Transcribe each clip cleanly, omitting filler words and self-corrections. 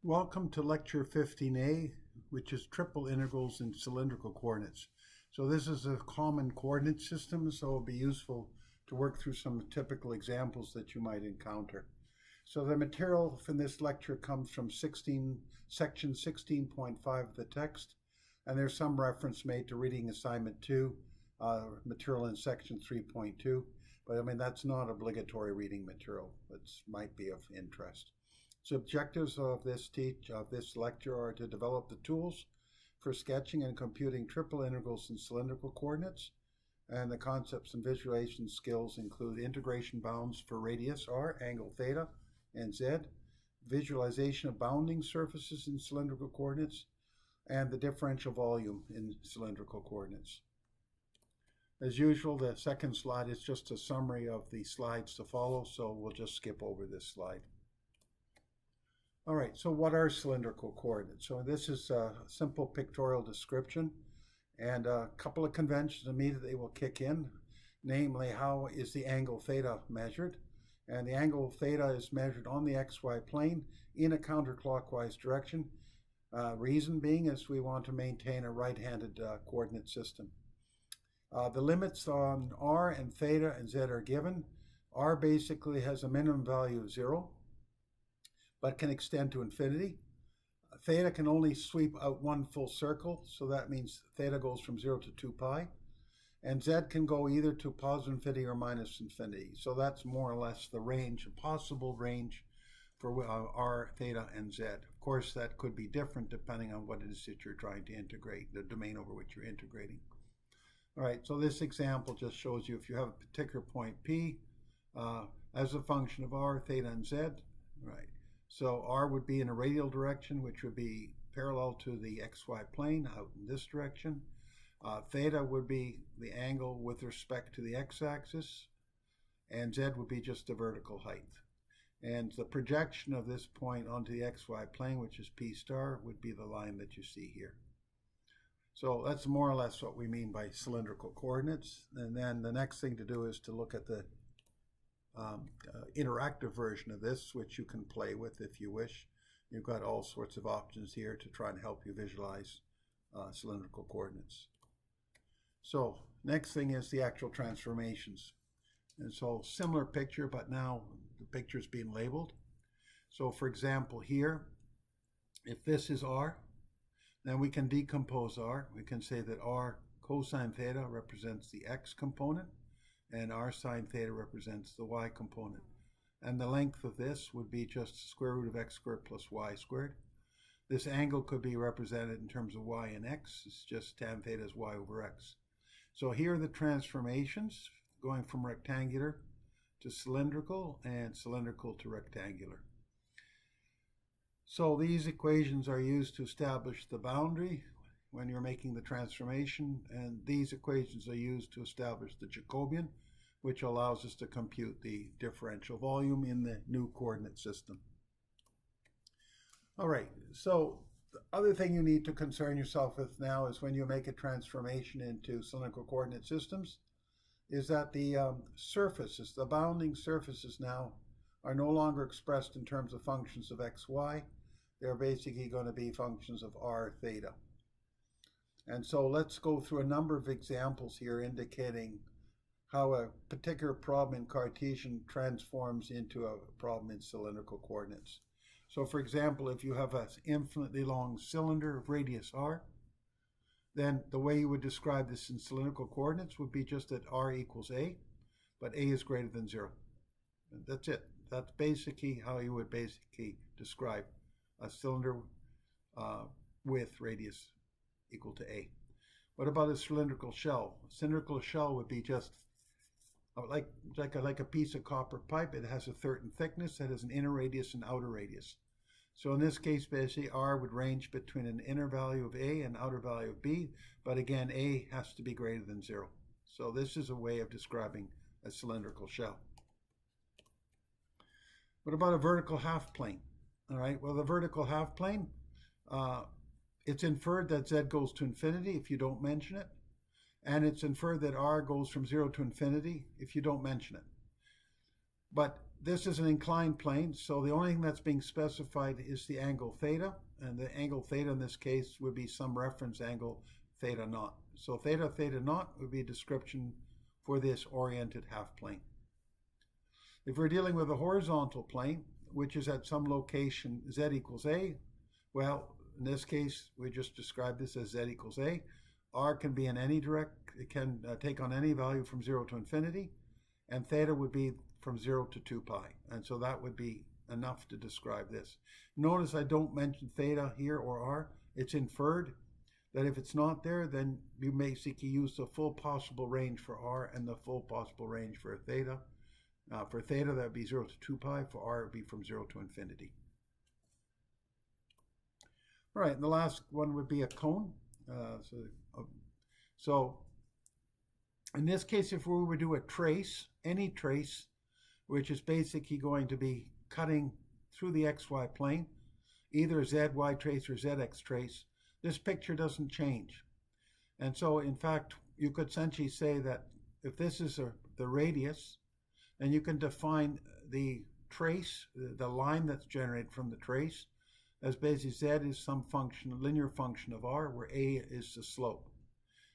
Welcome to Lecture 15A, which is triple integrals in cylindrical coordinates. So this is a common coordinate system, so it'll be useful to work through some typical examples that you might encounter. So the material from this lecture comes from section 16.5 of the text, and there's some reference made to reading assignment 2, material in section 3.2, but I mean that's not obligatory reading material. It might be of interest. So objectives of this lecture are to develop the tools for sketching and computing triple integrals in cylindrical coordinates, and the concepts and visualization skills include integration bounds for radius r, angle theta, and z, visualization of bounding surfaces in cylindrical coordinates, and the differential volume in cylindrical coordinates. As usual, the second slide is just a summary of the slides to follow, so we'll just skip over this slide. All right, so what are cylindrical coordinates? So this is a simple pictorial description, and a couple of conventions immediately will kick in, namely how is the angle theta measured? And the angle theta is measured on the xy plane in a counterclockwise direction. Reason being is we want to maintain a right-handed coordinate system. The limits on r and theta and z are given. R basically has a minimum value of 0. But can extend to infinity. Theta can only sweep out one full circle, so that means theta goes from 0 to 2 pi. And z can go either to positive infinity or minus infinity. So that's more or less the range, a possible range for r, theta, and z. Of course, that could be different depending on what it is that you're trying to integrate, the domain over which you're integrating. All right, so this example just shows you if you have a particular point P as a function of r, theta, and z, right? So r would be in a radial direction, which would be parallel to the xy plane out in this direction. Theta would be the angle with respect to the x-axis, and z would be just the vertical height. And the projection of this point onto the xy plane, which is p star, would be the line that you see here. So that's more or less what we mean by cylindrical coordinates. And then the next thing to do is to look at the interactive version of this, which you can play with if you wish. You've got all sorts of options here to try and help you visualize cylindrical coordinates. So next thing is the actual transformations. And so similar picture, but now the picture is being labeled. So for example here, if this is r, then we can decompose r. We can say that r cosine theta represents the x component, and r sine theta represents the y component. And the length of this would be just the square root of x squared plus y squared. This angle could be represented in terms of y and x. It's just tan theta is y over x. So here are the transformations going from rectangular to cylindrical and cylindrical to rectangular. So these equations are used to establish the boundary when you're making the transformation, and these equations are used to establish the Jacobian, which allows us to compute the differential volume in the new coordinate system. All right, so the other thing you need to concern yourself with now is when you make a transformation into cylindrical coordinate systems, is that the surfaces, the bounding surfaces now are no longer expressed in terms of functions of x, y. They're basically going to be functions of r, theta. And so let's go through a number of examples here indicating how a particular problem in Cartesian transforms into a problem in cylindrical coordinates. So for example, if you have an infinitely long cylinder of radius r, then the way you would describe this in cylindrical coordinates would be just that r equals a, but a is greater than 0. And that's it. That's basically how you would basically describe a cylinder with radius equal to a. What about a cylindrical shell? A cylindrical shell would be just like a piece of copper pipe. It has a certain thickness that has an inner radius and outer radius. So in this case, basically, r would range between an inner value of a and outer value of b, but again, a has to be greater than 0. So this is a way of describing a cylindrical shell. What about a vertical half plane? All right, well, the vertical half plane, it's inferred that z goes to infinity if you don't mention it, and it's inferred that r goes from 0 to infinity if you don't mention it. But this is an inclined plane, so the only thing that's being specified is the angle theta, and the angle theta in this case would be some reference angle theta naught. So theta theta naught would be a description for this oriented half plane. If we're dealing with a horizontal plane, which is at some location z equals a, well, in this case, we just describe this as z equals a. R can be in any it can take on any value from 0 to infinity, and theta would be from 0 to 2 pi. And so that would be enough to describe this. Notice I don't mention theta here or r. It's inferred that if it's not there, then you basically use the full possible range for r and the full possible range for theta. For theta, that would be 0 to 2 pi. For r, it would be from 0 to infinity. All right, and the last one would be a cone. So in this case, if we would do a trace, any trace, which is basically going to be cutting through the xy plane, either zy trace or zx trace, this picture doesn't change. And so, in fact, you could essentially say that if this is the radius, then you can define the trace, the line that's generated from the trace, as basically z is some function, a linear function of r, where a is the slope.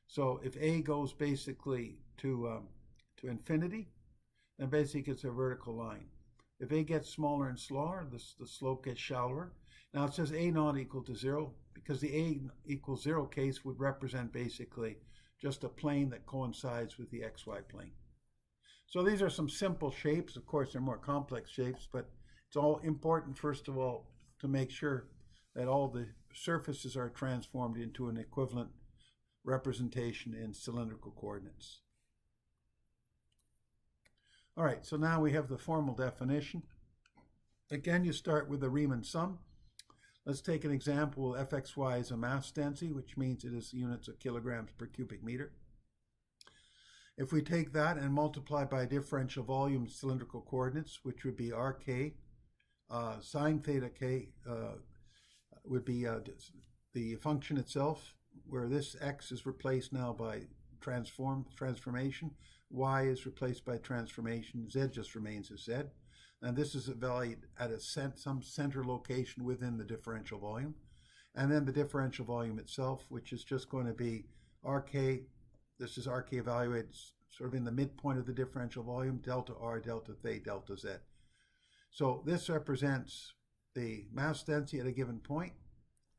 So if a goes basically to infinity, then basically it's a vertical line. If a gets smaller and smaller, the slope gets shallower. Now it says a not equal to 0, because the a equals 0 case would represent basically just a plane that coincides with the xy plane. So these are some simple shapes. Of course, they're more complex shapes, but it's all important, first of all, to make sure that all the surfaces are transformed into an equivalent representation in cylindrical coordinates. All right, so now we have the formal definition. Again, you start with the Riemann sum. Let's take an example. Fxy is a mass density, which means it is units of kilograms per cubic meter. If we take that and multiply by differential volume cylindrical coordinates, which would be rk, sine theta k would be the function itself, where this x is replaced now by transformation, y is replaced by transformation, z just remains as z. And this is valued at some center location within the differential volume. And then the differential volume itself, which is just going to be rk. This is rk evaluated sort of in the midpoint of the differential volume, delta r, delta theta, delta z. So this represents the mass density at a given point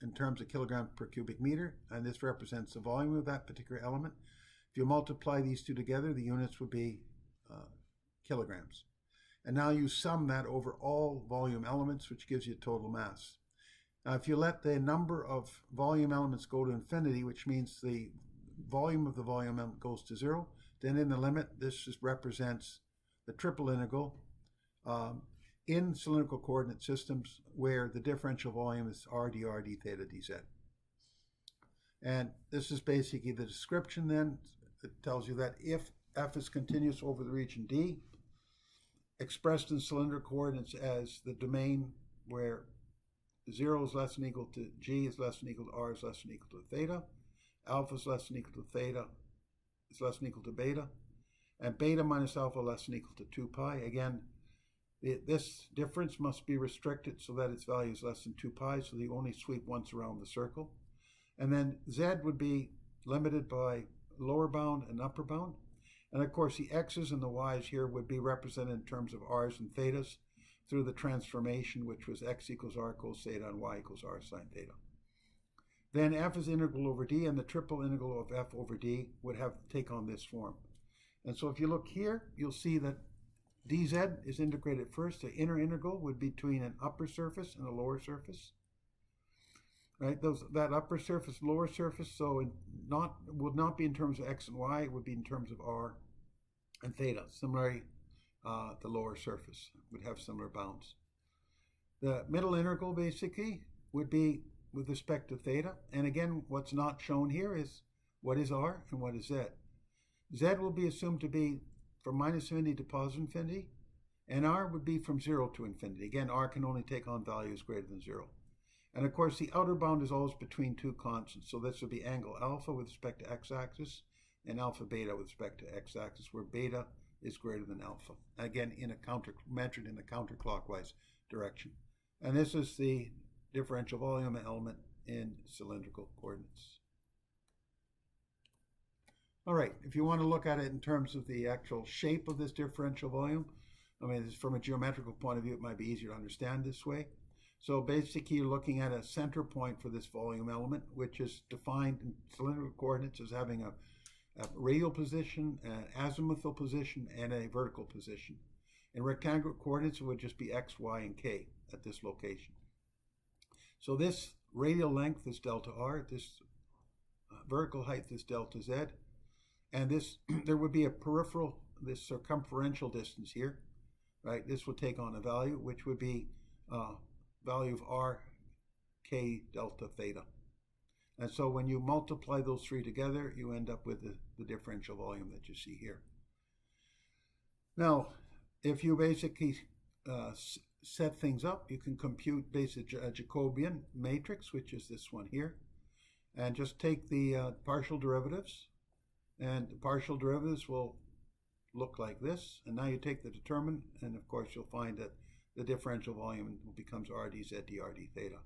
in terms of kilograms per cubic meter, and this represents the volume of that particular element. If you multiply these two together, the units would be kilograms. And now you sum that over all volume elements, which gives you total mass. Now, if you let the number of volume elements go to infinity, which means the volume of the volume element goes to 0, then in the limit, this just represents the triple integral in cylindrical coordinate systems where the differential volume is r dr d theta dz. And this is basically the description then. It tells you that if f is continuous over the region D, expressed in cylindrical coordinates as the domain where 0 is less than equal to g is less than equal to r is less than equal to theta, alpha is less than equal to theta is less than equal to beta, and beta minus alpha less than equal to 2 pi. Again, this difference must be restricted so that its value is less than 2 pi, so you only sweep once around the circle. And then z would be limited by lower bound and upper bound. And of course, the x's and the y's here would be represented in terms of r's and thetas through the transformation, which was x equals r cos theta and y equals r sine theta. Then f is integral over d, and the triple integral of f over d would have to take on this form. And so if you look here, you'll see that dz is integrated first. The inner integral would be between an upper surface and a lower surface. Right? That upper surface, lower surface, so it would not be in terms of x and y, it would be in terms of r and theta. Similarly, the lower surface would have similar bounds. The middle integral basically would be with respect to theta. And again, what's not shown here is what is r and what is z. Z will be assumed to be from minus infinity to positive infinity, and r would be from 0 to infinity. Again, r can only take on values greater than 0. And of course, the outer bound is always between two constants. So this would be angle alpha with respect to x-axis and alpha beta with respect to x-axis, where beta is greater than alpha. Again, measured in a counterclockwise direction. And this is the differential volume element in cylindrical coordinates. All right, if you want to look at it in terms of the actual shape of this differential volume, I mean, from a geometrical point of view, it might be easier to understand this way. So basically, you're looking at a center point for this volume element, which is defined in cylindrical coordinates as having a radial position, an azimuthal position, and a vertical position. In rectangular coordinates, it would just be x, y, and k at this location. So this radial length is delta r, this vertical height is delta z, and this there would be a peripheral, this circumferential distance here, right? This would take on a value, which would be value of r, k, delta, theta. And so when you multiply those three together, you end up with the differential volume that you see here. Now, if you basically set things up, you can compute basically a Jacobian matrix, which is this one here, and just take the partial derivatives, and the partial derivatives will look like this. And now you take the determinant, and of course you'll find that the differential volume becomes r dz dr d theta.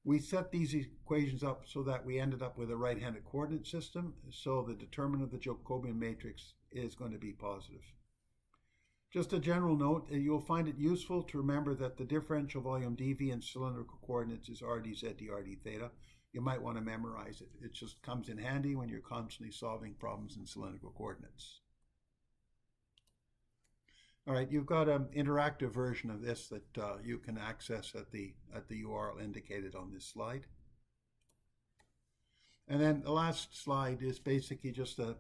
We set these equations up so that we ended up with a right-handed coordinate system, so the determinant of the Jacobian matrix is going to be positive. Just a general note, you'll find it useful to remember that the differential volume dV in cylindrical coordinates is r dz dr d theta. You might want to memorize it. It just comes in handy when you're constantly solving problems in cylindrical coordinates. All right, you've got an interactive version of this that you can access at the URL indicated on this slide. And then the last slide is basically just a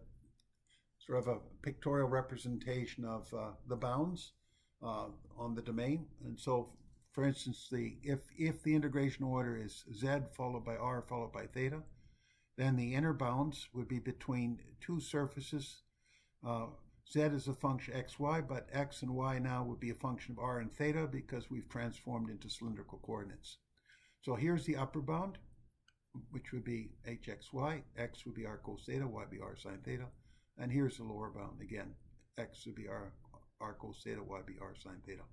sort of a pictorial representation of the bounds on the domain. And so, for instance, if the integration order is z followed by r followed by theta, then the inner bounds would be between two surfaces. Z is a function xy, but x and y now would be a function of r and theta because we've transformed into cylindrical coordinates. So here's the upper bound, which would be hxy, x would be r cos theta, y would be r sine theta. And here's the lower bound again, x would be r cos theta, y would be r sine theta.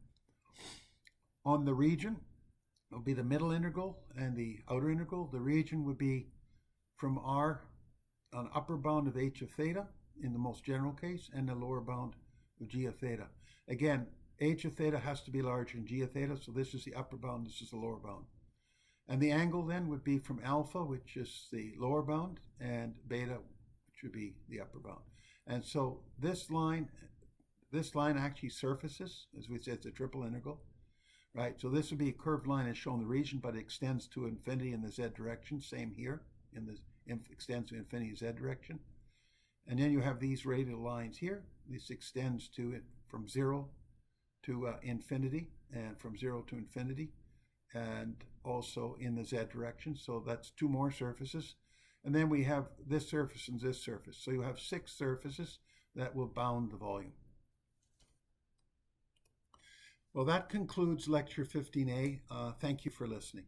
On the region, it will be the middle integral and the outer integral. The region would be from r, an upper bound of h of theta, in the most general case, and the lower bound of g of theta. Again, h of theta has to be larger than g of theta, so this is the upper bound, this is the lower bound. And the angle then would be from alpha, which is the lower bound, and beta, which would be the upper bound. And so this line actually surfaces, as we said, it's a triple integral, right? So this would be a curved line as shown in the region, but it extends to infinity in the z direction, same here, extends to infinity z direction. And then you have these radial lines here. This extends to it from 0 to infinity, and from 0 to infinity, and also in the z direction. So that's two more surfaces. And then we have this surface and this surface. So you have 6 surfaces that will bound the volume. Well, that concludes Lecture 15A. Thank you for listening.